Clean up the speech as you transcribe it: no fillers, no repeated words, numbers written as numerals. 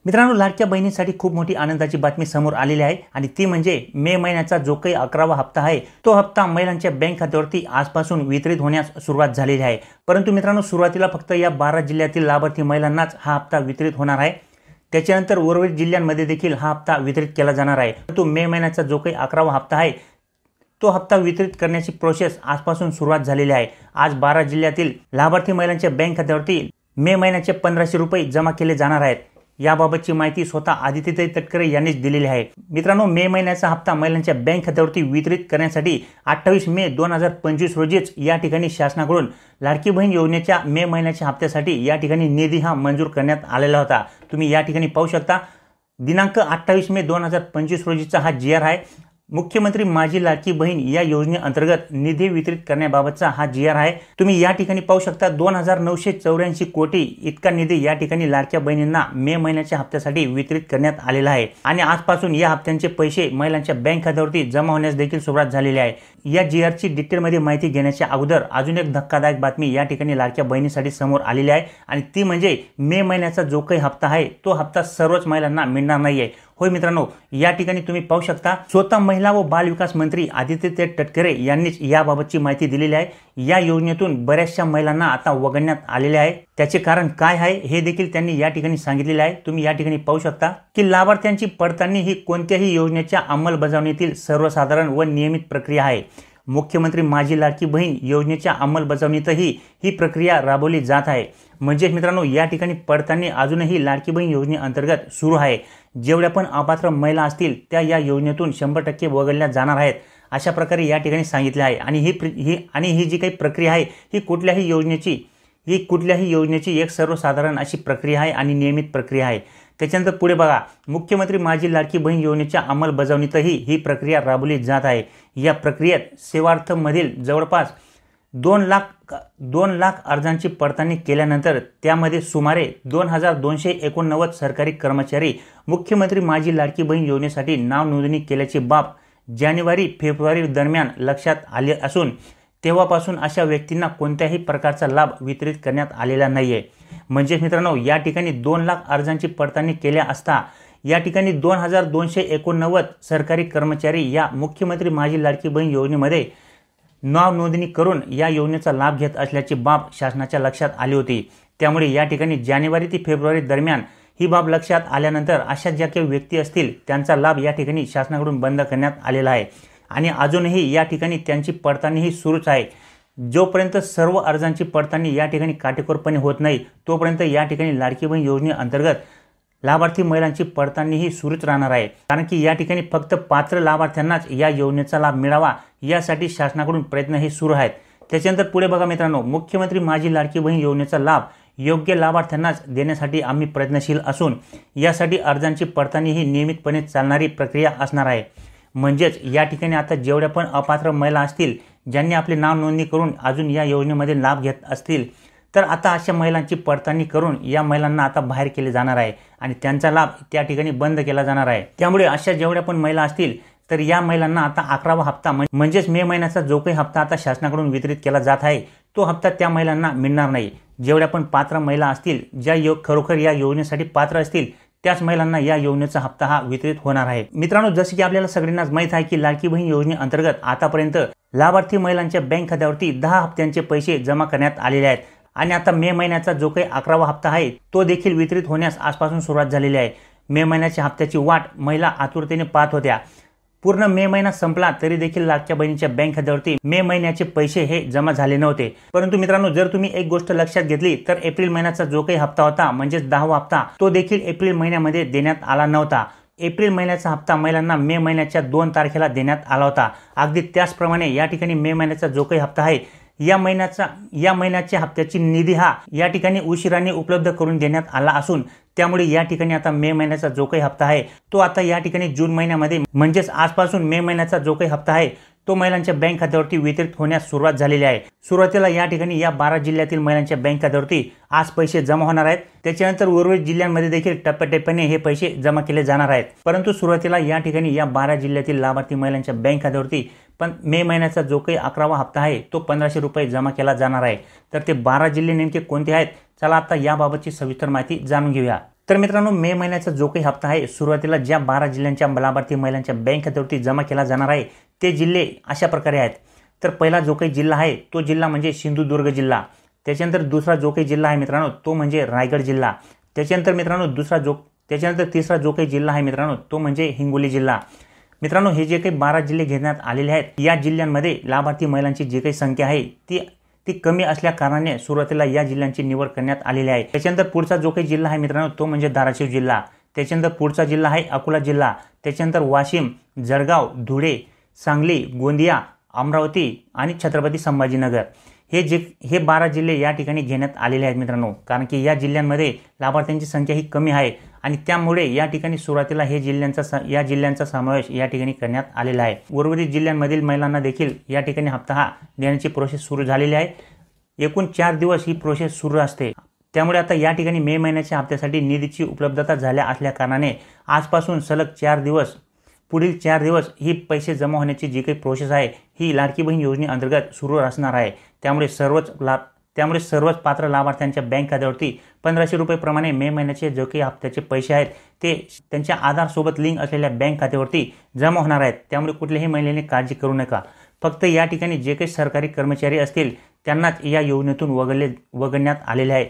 मित्रांनो, लाडक्या बहिणीसाठी खूप मोठी आनंदाची बातमी समोर आलेली आहे आणि ती म्हणजे मे महिन्याचा जो काही 11वा हप्ता आहे तो हप्ता महिलांच्या बँक खात्यावरती आजपासून वितरित होण्यास सुरुवात झालेली आहे। परंतु मित्रांनो, सुरुवातीला फक्त या 12 जिल्ह्यातील लाभार्थी महिलांनाच हा हप्ता वितरित होणार आहे। त्याच्यानंतर उर्वरित जिल्ह्यांमध्ये देखील हा हप्ता वितरित केला जाणार आहे। परंतु मे महिन्याचा जो काही 11वा हप्ता आहे तो हप्ता वितरित करण्याची प्रोसेस आजपासून सुरुवात झालेली आहे। आज 12 जिल्ह्यातील लाभार्थी महिलांच्या बँक खात्यावरती मे महिन्याचे 1500 रुपये जमा केले जाणार आहेत। याबाबतची माहिती स्वतः आदित्यताई तटकरे यांनीच दिलेली आहे। मित्रांनो, मे महिन्याचा हप्ता महिलांच्या बँक खात्यावरती वितरित करण्यासाठी 28 मे 2025 रोजीच या ठिकाणी शासनाकडून लाडकी बहीण योजनेच्या मे महिन्याच्या हप्त्यासाठी या ठिकाणी निधी हा मंजूर करण्यात आलेला होता। तुम्ही या ठिकाणी पाहू शकता, दिनांक 28 मे 2025 रोजीचा हा GR आहे। मुख्यमंत्री माझी लाडकी बहीण या योजनेअंतर्गत निधी वितरित करण्याबाबतचा हा GR आहे। तुम्ही या ठिकाणी पाहू शकता 2984 कोटी इतका निधी या ठिकाणी लाडक्या बहिणींना मे महिन्याच्या हप्त्यासाठी वितरित करण्यात आलेला आहे आणि आजपासून या हप्त्यांचे पैसे महिलांच्या बँक खात्यावरती जमा होण्यास देखील सुरुवात झालेली आहे। या GR ची डिटेलमध्ये माहिती घेण्याच्या अगोदर अजून एक धक्कादायक बातमी या ठिकाणी लाडक्या बहिणीसाठी समोर आलेली आहे आणि ती म्हणजे मे महिन्याचा जो काही हप्ता आहे तो हप्ता सर्वच महिलांना मिळणार नाहीये। होय मित्रांनो, या ठिकाणी तुम्ही पाहू शकता स्वतः महिला व बाल विकास मंत्री आदित्यताई तटकरे यांनीच याबाबतची माहिती दिलेली आहे। या योजनेतून बऱ्याचशा महिलांना आता वगळण्यात आलेले आहे। त्याचे कारण काय आहे हे देखील त्यांनी या ठिकाणी सांगितलेले आहे। तुम्ही या ठिकाणी पाहू शकता की लाभार्थ्यांची पडताळणी ही कोणत्याही योजनेच्या अंमलबजावणीतील सर्वसाधारण व नियमित प्रक्रिया आहे। मुख्यमंत्री माझी लाडकी बहीण योजनेच्या अंमलबजावणीतही ही प्रक्रिया राबवली जात आहे। म्हणजे मित्रांनो, या ठिकाणी पडताळणी अजूनही लाडकी बहीण योजनेअंतर्गत सुरू आहे। जेवढ्या पण अपात्र महिला असतील त्या या योजनेतून 100% वगळल्या जाणार आहेत, अशा प्रकारे या ठिकाणी सांगितले आहे। आणि ही जी काही प्रक्रिया आहे ही कुठल्याही योजनेची एक सर्वसाधारण अशी प्रक्रिया आहे आणि नियमित प्रक्रिया आहे। त्याच्यानंतर पुढे बघा, मुख्यमंत्री माझी लाडकी बहीण योजनेच्या अंमलबजावणीतही ही प्रक्रिया राबवली जात आहे। या प्रक्रियेत सेवार्थमधील जवळपास 2 लाख अर्जांची पडताळणी केल्यानंतर त्यामध्ये सुमारे 2289 सरकारी कर्मचारी मुख्यमंत्री माझी लाडकी बहीण योजनेसाठी नाव नोंदणी केल्याची बाब जानेवारी-फेब्रुवारी दरम्यान लक्षात आले असून तेव्हापासून अशा व्यक्तींना कोणत्याही प्रकारचा लाभ वितरित करण्यात आलेला नाहीये। म्हणजे मित्रांनो, या ठिकाणी 2 लाख अर्जांची पडताळणी केल्या असता या ठिकाणी 2289 सरकारी कर्मचारी या मुख्यमंत्री माझी लाडकी बहीण योजनेमध्ये नाव नोंदणी करून या योजनेचा लाभ घेत असल्याची बाब शासनाच्या लक्षात आली होती। त्यामुळे या ठिकाणी जानेवारी ते फेब्रुवारी दरम्यान ही बाब लक्षात आल्यानंतर अशा ज्या काही व्यक्ती असतील त्यांचा लाभ या ठिकाणी शासनाकडून बंद करण्यात आलेला आहे आणि अजूनही या ठिकाणी त्यांची पडताळणी ही सुरूच आहे। जोपर्यंत सर्व अर्जांची पडताळणी या ठिकाणी काटेकोरपणे होत नाही तोपर्यंत या ठिकाणी लाडकी बहीण योजनेअंतर्गत लाभार्थी महिलांची पडताळणी ही सुरूच राहणार आहे। कारण की या ठिकाणी फक्त पात्र लाभार्थ्यांनाच या योजनेचा लाभ मिळावा यासाठी शासनाकडून प्रयत्न हे सुरू आहेत। त्याच्यानंतर पुढे बघा मित्रांनो, मुख्यमंत्री माझी लाडकी बहीण योजनेचा लाभ योग्य लाभार्थ्यांनाच देण्यासाठी आम्ही प्रयत्नशील असून यासाठी अर्जांची पडताळणी ही नियमितपणे चालणारी प्रक्रिया असणार आहे। म्हणजेच या ठिकाणी आता जेवढ्या पण अपात्र महिला असतील ज्यांनी आपले नाव नोंदणी करून अजून या योजनेमध्ये लाभ घेत असतील तर आता अशा महिलांची पडताळणी करून या महिलांना आता बाहेर केले जाणार आहे आणि त्यांचा लाभ त्या ठिकाणी बंद केला जाणार आहे। त्यामुळे अशा जेवढ्या पण महिला असतील तर या महिलांना आता 11वा हप्ता म्हणजेच मे महिन्याचा जो काही हप्ता आता शासनाकडून वितरित केला जात आहे तो हप्ता त्या महिलांना मिळणार नाही। जेवढ्या पण पात्र महिला असतील ज्या खरोखर या योजनेसाठी पात्र असतील त्याच महिलांना या योजनेचा हप्ता हा वितरित होणार आहे। मित्रांनो, जसे की आपल्याला सगळ्यांनाच माहित आहे की लाडकी बहीण योजनेअंतर्गत आतापर्यंत लाभार्थी महिलांच्या बँक खात्यावरती 10 हप्त्यांचे पैसे जमा करण्यात आलेले आहेत आणि आता मे महिन्याचा जो काही 11वा हप्ता आहे तो देखील वितरित होण्यास आजपासून सुरुवात झालेली आहे। मे महिन्याच्या हप्त्याची वाट महिला आतुरतेने पाहत होत्या। पूर्ण मे महिना संपला तरी देखील लाडक्या बहिणीच्या बँक खात्यावरती मे महिन्याचे पैसे हे जमा झाले नव्हते। परंतु मित्रांनो, जर तुम्ही एक गोष्ट लक्षात घेतली तर एप्रिल महिन्याचा जो काही हप्ता होता म्हणजेच 10वा हप्ता तो देखील एप्रिल महिन्यामध्ये देण्यात आला नव्हता। एप्रिल महिन्याचा हप्ता महिलांना मे महिन्याच्या 2 तारखेला देण्यात आला होता। अगदी त्याचप्रमाणे या ठिकाणी मे महिन्याचा जो काही हप्ता आहे या महिन्याच्या हप्त्याची निधी हा या ठिकाणी उशिराने उपलब्ध करून देण्यात आला असून त्यामुळे या ठिकाणी आता मे महिन्याचा जो काही हप्ता आहे तो आता या ठिकाणी जून महिन्यामध्ये म्हणजेच आजपासून मे महिन्याचा जो काही हप्ता आहे तो महिलांच्या बँक खात्यावरती वितरित होण्यास सुरुवात झालेली आहे। सुरुवातीला या ठिकाणी या 12 जिल्ह्यातील महिलांच्या बँक खात्यावरती आज पैसे जमा होणार आहेत। त्याच्यानंतर उर्वरित जिल्ह्यांमध्ये देखील टप्प्याटप्प्याने हे पैसे जमा केले जाणार आहेत। परंतु सुरुवातीला या ठिकाणी या 12 जिल्ह्यातील लाभार्थी महिलांच्या बँक खात्यावरती पण मे महिन्याचा जो काही 11वा हप्ता आहे तो 1500 रुपये जमा केला जाणार आहे। तर ते 12 जिल्हे नेमके कोणते आहेत, चला आता याबाबतची सविस्तर माहिती जाणून घेऊया। तर मित्रांनो, मे महिन्याचा जो काही हप्ता आहे, सुरुवातीला ज्या 12 जिल्ह्यांच्या लाभार्थी महिलांच्या बँक खात्यावरती जमा केला जाणार आहे ते जिल्हे अशा प्रकारे आहेत. तर पहिला जो काही जिल्हा आहे तो जिल्हा म्हणजे सिंधुदुर्ग जिल्हा. त्याच्यानंतर दुसरा जो काही जिल्हा आहे मित्रांनो तो म्हणजे रायगड जिल्हा. त्याच्यानंतर मित्रांनो तिसरा जो काही जिल्हा आहे मित्रांनो तो म्हणजे हिंगोली जिल्हा. मित्रांनो, हे जे काही 12 जिल्हे घेण्यात आलेले आहेत, या जिल्ह्यांमध्ये लाभार्थी महिलांची जी काही संख्या आहे ती कमी असल्या कारणाने सुरुवातीला या जिल्ह्यांची निवड करण्यात आलेली आहे. त्याच्यानंतर पुढचा जो काही जिल्हा आहे मित्रांनो तो म्हणजे धाराशिव जिल्हा. त्याच्यानंतर पुढचा जिल्हा आहे अकोला जिल्हा. त्याच्यानंतर वाशिम, जळगाव, धुळे, सांगली, गोंदिया, अमरावती आणि छत्रपती संभाजीनगर हे 12 जिल्हे या ठिकाणी घेण्यात आलेले आहेत मित्रांनो. कारण की या जिल्ह्यांमध्ये लाभार्थ्यांची संख्या ही कमी आहे आणि त्यामुळे या ठिकाणी सुरुवातीला या जिल्ह्यांचा समावेश या ठिकाणी करण्यात आलेला आहे. उर्वरित जिल्ह्यांमधील महिलांना देखील या ठिकाणी हप्ता हा देण्याची प्रोसेस सुरू झालेली आहे. एकूण 4 दिवस ही प्रोसेस सुरू असते. त्यामुळे आता या ठिकाणी मे महिन्याच्या हप्त्यासाठी निधीची उपलब्धता झाल्या असल्या कारणाने आजपासून सलग पुढील 4 दिवस ही पैसे जमा होण्याची जी काही प्रोसेस आहे ही लाडकी बहीण योजनेअंतर्गत सुरू असणार आहे. त्यामुळे सर्वच पात्र लाभार्थ्यांच्या बँक खात्यावरती 1500 रुपये प्रमाणे मे महिन्याचे जो काही हप्त्याचे पैसे आहेत ते त्यांच्या आधार सोबत लिंक असलेल्या बँक खात्यावरती जमा होणार आहेत. त्यामुळे कुठल्याही महिलेने काळजी करू नका. फक्त या ठिकाणी जे काही सरकारी कर्मचारी असतील त्यांनाच या योजनेतून वगळण्यात आलेले आहे.